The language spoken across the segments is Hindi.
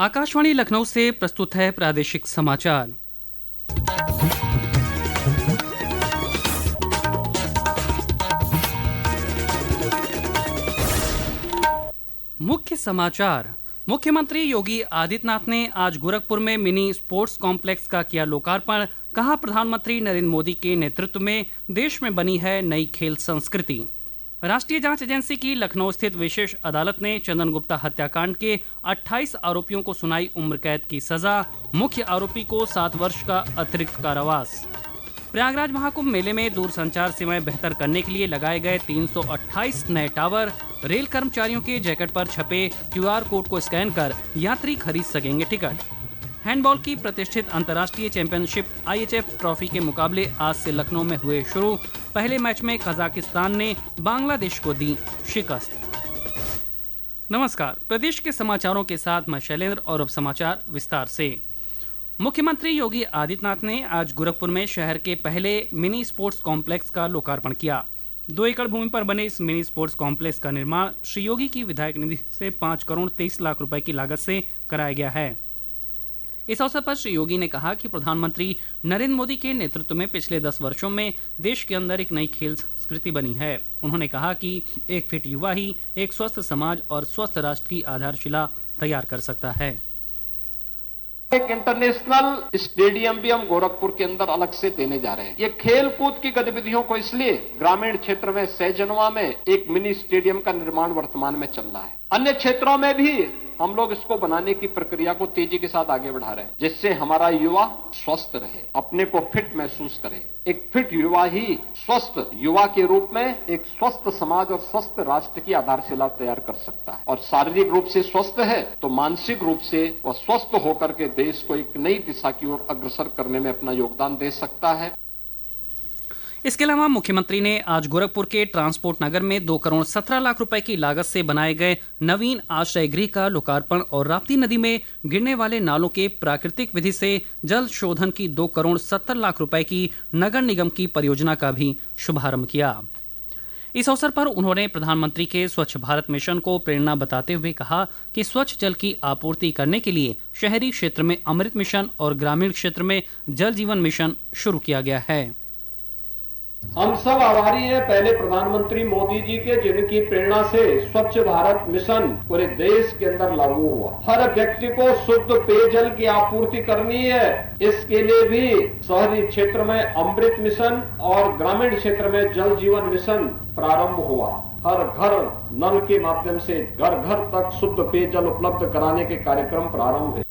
आकाशवाणी लखनऊ से प्रस्तुत है प्रादेशिक समाचार। मुख्य समाचार। मुख्यमंत्री योगी आदित्यनाथ ने आज गोरखपुर में मिनी स्पोर्ट्स कॉम्प्लेक्स का किया लोकार्पण। कहा, प्रधानमंत्री नरेंद्र मोदी के नेतृत्व में देश में बनी है नई खेल संस्कृति। राष्ट्रीय जांच एजेंसी की लखनऊ स्थित विशेष अदालत ने चंदन गुप्ता हत्याकांड के 28 आरोपियों को सुनाई उम्र कैद की सजा। मुख्य आरोपी को 7 वर्ष का अतिरिक्त कारावास। प्रयागराज महाकुंभ मेले में दूरसंचार सेवाएं बेहतर करने के लिए लगाए गए 328 नए टावर। रेल कर्मचारियों के जैकेट पर छपे QR कोड को स्कैन कर यात्री खरीद सकेंगे टिकट। हैंडबॉल की प्रतिष्ठित अंतर्राष्ट्रीय चैंपियनशिप IHF ट्रॉफी के मुकाबले आज से लखनऊ में हुए शुरू। पहले मैच में कजाकिस्तान ने बांग्लादेश को दी शिकस्त। नमस्कार, प्रदेश के समाचारों के साथ मैं शैलेंद्र और अब समाचार विस्तार से। मुख्यमंत्री योगी आदित्यनाथ ने आज गोरखपुर में शहर के पहले मिनी स्पोर्ट्स कॉम्प्लेक्स का लोकार्पण किया। 2 एकड़ भूमि पर बने इस मिनी स्पोर्ट्स कॉम्प्लेक्स का निर्माण श्री योगी की विधायक निधि से 5 करोड़ 23 लाख रुपए की लागत से कराया गया है। इस अवसर पर श्री योगी ने कहा कि प्रधानमंत्री नरेंद्र मोदी के नेतृत्व में पिछले 10 वर्षों में देश के अंदर एक नई खेल संस्कृति बनी है। उन्होंने कहा कि एक फिट युवा ही एक स्वस्थ समाज और स्वस्थ राष्ट्र की आधारशिला तैयार कर सकता है। एक इंटरनेशनल स्टेडियम भी हम गोरखपुर के अंदर अलग से देने जा रहे हैं। ये खेल कूद की गतिविधियों को इसलिए ग्रामीण क्षेत्र में सैजनवा में एक मिनी स्टेडियम का निर्माण वर्तमान में चल रहा है। अन्य क्षेत्रों में भी हम लोग इसको बनाने की प्रक्रिया को तेजी के साथ आगे बढ़ा रहे हैं, जिससे हमारा युवा स्वस्थ रहे, अपने को फिट महसूस करे। एक फिट युवा ही स्वस्थ युवा के रूप में एक स्वस्थ समाज और स्वस्थ राष्ट्र की आधारशिला तैयार कर सकता है। और शारीरिक रूप से स्वस्थ है तो मानसिक रूप से वह स्वस्थ होकर के देश को एक नई दिशा की ओर अग्रसर करने में अपना योगदान दे सकता है। इसके अलावा मुख्यमंत्री ने आज गोरखपुर के ट्रांसपोर्ट नगर में 2 करोड़ 17 लाख रुपए की लागत से बनाए गए नवीन आश्रय गृह का लोकार्पण और राप्ती नदी में गिरने वाले नालों के प्राकृतिक विधि से जल शोधन की 2 करोड़ 70 लाख रुपए की नगर निगम की परियोजना का भी शुभारंभ किया। इस अवसर पर उन्होंने प्रधानमंत्री के स्वच्छ भारत मिशन को प्रेरणा बताते हुए कहा कि स्वच्छ जल की आपूर्ति करने के लिए शहरी क्षेत्र में अमृत मिशन और ग्रामीण क्षेत्र में जल जीवन मिशन शुरू किया गया है। हम सब आभारी हैं पहले प्रधानमंत्री मोदी जी के, जिनकी प्रेरणा से स्वच्छ भारत मिशन पूरे देश के अंदर लागू हुआ। हर व्यक्ति को शुद्ध पेयजल की आपूर्ति करनी है। इसके लिए भी शहरी क्षेत्र में अमृत मिशन और ग्रामीण क्षेत्र में जल जीवन मिशन प्रारंभ हुआ। हर घर नल के माध्यम से घर घर तक शुद्ध पेयजल उपलब्ध कराने के कार्यक्रम प्रारंभ है।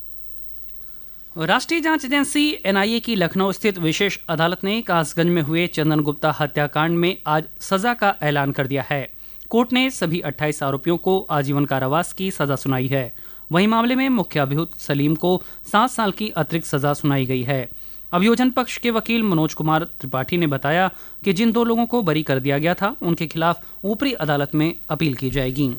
राष्ट्रीय जांच एजेंसी NIA की लखनऊ स्थित विशेष अदालत ने कासगंज में हुए चंदन गुप्ता हत्याकांड में आज सजा का ऐलान कर दिया है। कोर्ट ने सभी 28 आरोपियों को आजीवन कारावास की सजा सुनाई है। वहीं मामले में मुख्य अभियुक्त सलीम को 7 साल की अतिरिक्त सजा सुनाई गई है। अभियोजन पक्ष के वकील मनोज कुमार त्रिपाठी ने बताया कि जिन 2 लोगों को बरी कर दिया गया था उनके खिलाफ ऊपरी अदालत में अपील की जाएगी।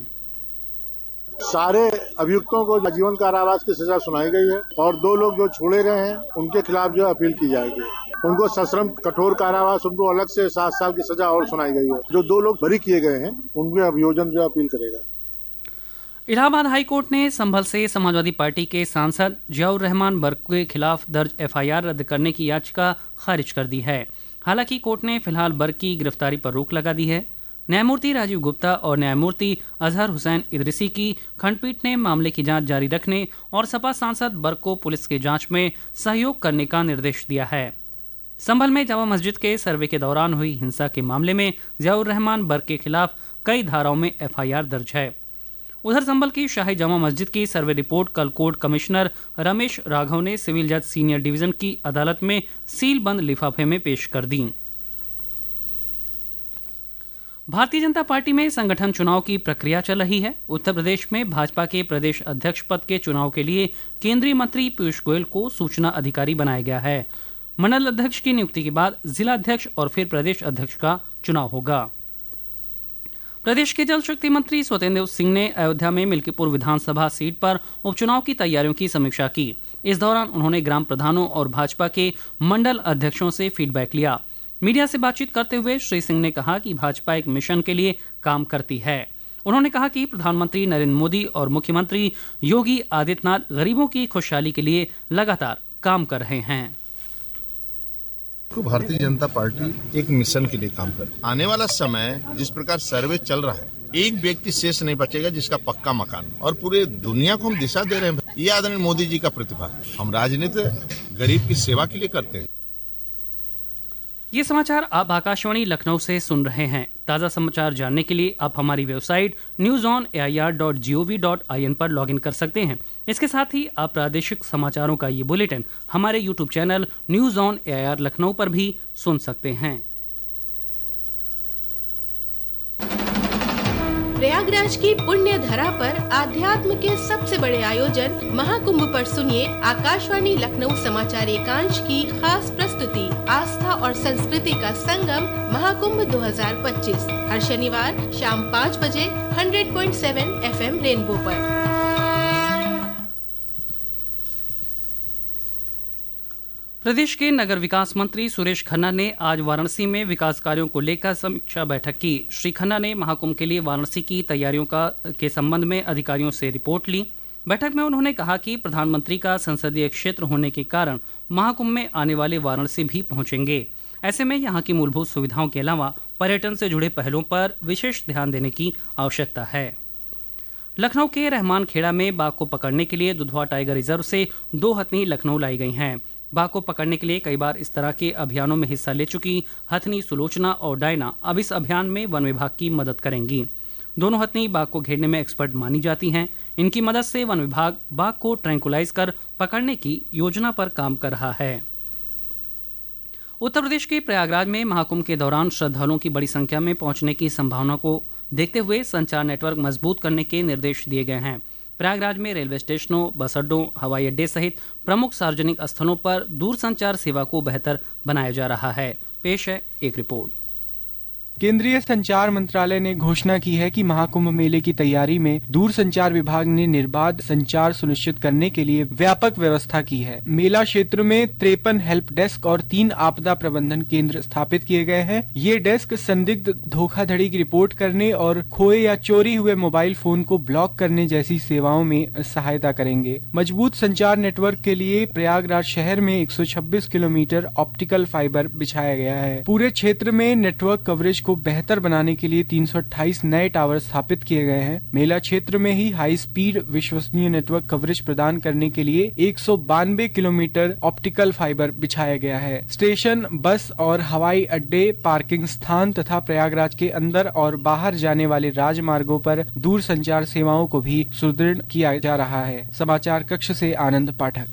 सारे अभियुक्तों को आजीवन कारावास की सजा सुनाई गई है और 2 लोग जो छोड़े गए हैं उनके खिलाफ जो अपील की जाएगी। उनको सश्रम कठोर कारावास, उनको अलग से 7 साल की सजा और सुनाई गई है। जो 2 लोग बरी किए गए हैं उनके अभियोजन जो अपील करेगा। इलाहाबाद हाई कोर्ट ने संभल से समाजवादी पार्टी के सांसद जियाउर रहमान बर्क के खिलाफ दर्ज FIR रद्द करने की याचिका खारिज कर दी है। हालांकि कोर्ट ने फिलहाल बर्क की गिरफ्तारी पर रोक लगा दी है। न्यायमूर्ति राजीव गुप्ता और न्यायमूर्ति अजहर हुसैन इदरिसी की खंडपीठ ने मामले की जांच जारी रखने और सपा सांसद बर्क को पुलिस की जांच में सहयोग करने का निर्देश दिया है। संभल में जामा मस्जिद के सर्वे के दौरान हुई हिंसा के मामले में जियाउर रहमान बर्क के खिलाफ कई धाराओं में FIR दर्ज है। उधर संभल की शाही जामा मस्जिद की सर्वे रिपोर्ट कल कोर्ट कमिश्नर रमेश राघव ने सिविल जज सीनियर डिवीजन की अदालत में सीलबंद लिफाफे में पेश कर दी। भारतीय जनता पार्टी में संगठन चुनाव की प्रक्रिया चल रही है। उत्तर प्रदेश में भाजपा के प्रदेश अध्यक्ष पद के चुनाव के लिए केंद्रीय मंत्री पीयूष गोयल को सूचना अधिकारी बनाया गया है। मंडल अध्यक्ष की नियुक्ति के बाद जिला अध्यक्ष और फिर प्रदेश अध्यक्ष का चुनाव होगा। प्रदेश के जल शक्ति मंत्री स्वतंत्र सिंह ने अयोध्या में मिल्कीपुर विधानसभा सीट पर उपचुनाव की तैयारियों की समीक्षा की। इस दौरान उन्होंने ग्राम प्रधानों और भाजपा के मंडल अध्यक्षों से फीडबैक लिया। मीडिया से बातचीत करते हुए श्री सिंह ने कहा कि भाजपा एक मिशन के लिए काम करती है उन्होंने कहा कि प्रधानमंत्री नरेंद्र मोदी और मुख्यमंत्री योगी आदित्यनाथ गरीबों की खुशहाली के लिए लगातार काम कर रहे हैं। भारतीय जनता पार्टी एक मिशन के लिए काम कर रही है। आने वाला समय जिस प्रकार सर्वे चल रहा है, एक व्यक्ति शेष नहीं बचेगा जिसका पक्का मकान, और पूरे दुनिया को हम दिशा दे रहे हैं। ये आदरणीय मोदी जी का प्रतिभा है। हम राजनीति गरीब की सेवा के लिए करते हैं। ये समाचार आप आकाशवाणी लखनऊ से सुन रहे हैं। ताज़ा समाचार जानने के लिए आप हमारी वेबसाइट newsonair.gov.in पर लॉगिन कर सकते हैं। इसके साथ ही आप प्रादेशिक समाचारों का ये बुलेटिन हमारे YouTube channel news on AIR Lucknow पर भी सुन सकते हैं। प्रयागराज की पुण्य धरा पर आध्यात्म के सबसे बड़े आयोजन महाकुंभ पर सुनिए आकाशवाणी लखनऊ समाचार एकांश की खास प्रस्तुति आस्था और संस्कृति का संगम महाकुंभ 2025 हर शनिवार शाम 5 बजे 100.7 FM रेनबो पर। प्रदेश के नगर विकास मंत्री सुरेश खन्ना ने आज वाराणसी में विकास कार्यों को लेकर समीक्षा बैठक की। श्री खन्ना ने महाकुंभ के लिए वाराणसी की तैयारियों के संबंध में अधिकारियों से रिपोर्ट ली। बैठक में उन्होंने कहा कि प्रधानमंत्री का संसदीय क्षेत्र होने के कारण महाकुंभ में आने वाले वाराणसी भी पहुंचेंगे। ऐसे में यहाँ की मूलभूत सुविधाओं के अलावा पर्यटन से जुड़े पहलुओं पर विशेष ध्यान देने की आवश्यकता है। लखनऊ के रहमान खेड़ा में बाघ को पकड़ने के लिए दुधवा टाइगर रिजर्व से 2 हथनी लखनऊ लाई गई हैं। बाघ को पकड़ने के लिए कई बार इस तरह के अभियानों में हिस्सा ले चुकी हथनी सुलोचना और डायना अब इस अभियान में वन विभाग की मदद करेंगी। दोनों हथनी बाघ को घेरने में एक्सपर्ट मानी जाती हैं। इनकी मदद से वन विभाग बाघ को ट्रैंकुलाइज कर पकड़ने की योजना पर काम कर रहा है। उत्तर प्रदेश के प्रयागराज में महाकुंभ के दौरान श्रद्धालुओं की बड़ी संख्या में पहुंचने की संभावना को देखते हुए संचार नेटवर्क मजबूत करने के निर्देश दिए गए हैं। प्रयागराज में रेलवे स्टेशनों, बस अड्डों, हवाई अड्डे सहित प्रमुख सार्वजनिक स्थलों पर दूरसंचार सेवा को बेहतर बनाया जा रहा है। पेश है एक रिपोर्ट। केंद्रीय संचार मंत्रालय ने घोषणा की है कि महाकुंभ मेले की तैयारी में दूरसंचार विभाग ने निर्बाध संचार सुनिश्चित करने के लिए व्यापक व्यवस्था की है। मेला क्षेत्र में 53 हेल्प डेस्क और 3 आपदा प्रबंधन केंद्र स्थापित किए गए हैं। ये डेस्क संदिग्ध धोखाधड़ी की रिपोर्ट करने और खोए या चोरी हुए मोबाइल फोन को ब्लॉक करने जैसी सेवाओं में सहायता करेंगे। मजबूत संचार नेटवर्क के लिए प्रयागराज शहर में 126 किलोमीटर ऑप्टिकल फाइबर बिछाया गया है। पूरे क्षेत्र में नेटवर्क कवरेज को बेहतर बनाने के लिए 328 नए टावर स्थापित किए गए हैं। मेला क्षेत्र में ही हाई स्पीड विश्वसनीय नेटवर्क कवरेज प्रदान करने के लिए 192 किलोमीटर ऑप्टिकल फाइबर बिछाया गया है। स्टेशन, बस और हवाई अड्डे, पार्किंग स्थान तथा प्रयागराज के अंदर और बाहर जाने वाले राजमार्गों पर दूर संचार सेवाओं को भी सुदृढ़ किया जा रहा है। समाचार कक्ष से आनंद पाठक।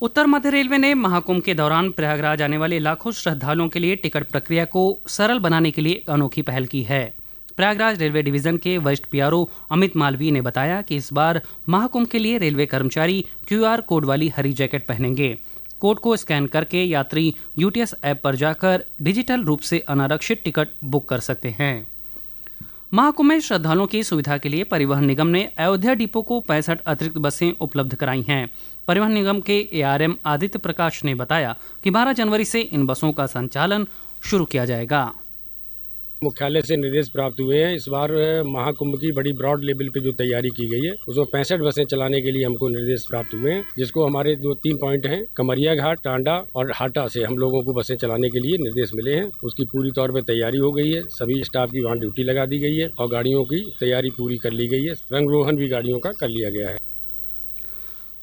उत्तर मध्य रेलवे ने महाकुंभ के दौरान प्रयागराज आने वाले लाखों श्रद्धालुओं के लिए टिकट प्रक्रिया को सरल बनाने के लिए अनोखी पहल की है। प्रयागराज रेलवे डिवीजन के वरिष्ठ पीआरओ अमित मालवीय ने बताया कि इस बार महाकुंभ के लिए रेलवे कर्मचारी QR कोड वाली हरी जैकेट पहनेंगे। कोड को स्कैन करके यात्री UTS ऐप पर जाकर डिजिटल रूप से अनारक्षित टिकट बुक कर सकते हैं। महाकुंभ में श्रद्धालुओं की सुविधा के लिए परिवहन निगम ने अयोध्या डिपो को 65 अतिरिक्त बसें उपलब्ध कराई हैं। परिवहन निगम के ARM आदित्य प्रकाश ने बताया कि 12 जनवरी से इन बसों का संचालन शुरू किया जाएगा। मुख्यालय से निर्देश प्राप्त हुए हैं। इस बार महाकुंभ की बड़ी ब्रॉड लेवल पे जो तैयारी की गई है उसमें 65 बसें चलाने के लिए हमको निर्देश प्राप्त हुए हैं, जिसको हमारे 2-3 पॉइंट हैं, कमरिया घाट, टांडा और हाटा से हम लोगों को बसें चलाने के लिए निर्देश मिले हैं। उसकी पूरी तौर पे तैयारी हो गई है। सभी स्टाफ की वहाँ ड्यूटी लगा दी गई है और गाड़ियों की तैयारी पूरी कर ली गई है। रंगरोहन भी गाड़ियों का कर लिया गया है।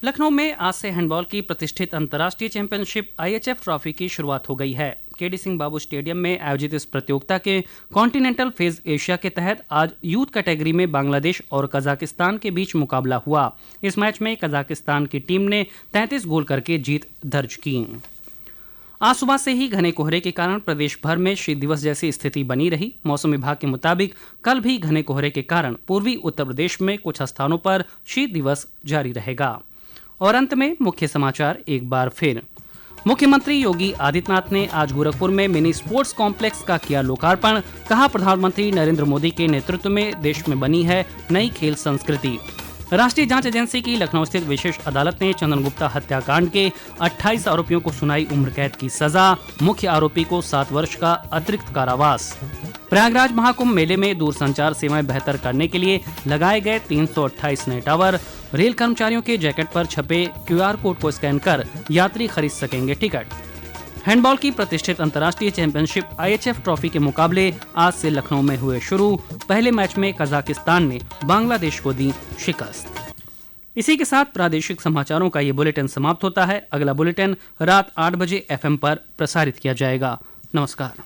लखनऊ में आज से हैंडबॉल की प्रतिष्ठित अंतर्राष्ट्रीय चैंपियनशिप IHF ट्रॉफी की शुरुआत हो गई है। KD सिंह बाबू स्टेडियम में आयोजित इस प्रतियोगिता के कॉन्टिनेंटल फेज एशिया के तहत आज यूथ कैटेगरी में बांग्लादेश और कजाकिस्तान के बीच मुकाबला हुआ। इस मैच में कजाकिस्तान की टीम ने 33 गोल करके जीत दर्ज की। आज सुबह से ही घने कोहरे के कारण प्रदेश भर में शीत दिवस जैसी स्थिति बनी रही। मौसम विभाग के मुताबिक कल भी घने कोहरे के कारण पूर्वी उत्तर प्रदेश में कुछ स्थानों पर शीत दिवस जारी रहेगा। और अंत में मुख्य समाचार एक बार फिर। मुख्यमंत्री योगी आदित्यनाथ ने आज गोरखपुर में मिनी स्पोर्ट्स कॉम्प्लेक्स का किया लोकार्पण। कहा, प्रधानमंत्री नरेंद्र मोदी के नेतृत्व में देश में बनी है नई खेल संस्कृति। राष्ट्रीय जांच एजेंसी की लखनऊ स्थित विशेष अदालत ने चंदन गुप्ता हत्याकांड के 28 आरोपियों को सुनाई उम्र कैद की सजा। मुख्य आरोपी को 7 वर्ष का अतिरिक्त कारावास। प्रयागराज महाकुंभ मेले में दूरसंचार सेवाएं बेहतर करने के लिए लगाए गए 328 नए टावर। रेल कर्मचारियों के जैकेट पर छपे QR कोड को स्कैन कर यात्री खरीद सकेंगे टिकट। हैंडबॉल की प्रतिष्ठित अंतर्राष्ट्रीय चैंपियनशिप IHF ट्रॉफी के मुकाबले आज से लखनऊ में हुए शुरू। पहले मैच में कजाकिस्तान ने बांग्लादेश को दी शिकस्त। इसी के साथ प्रादेशिक समाचारों का ये बुलेटिन समाप्त होता है। अगला बुलेटिन रात 8 बजे FM पर प्रसारित किया जाएगा। नमस्कार।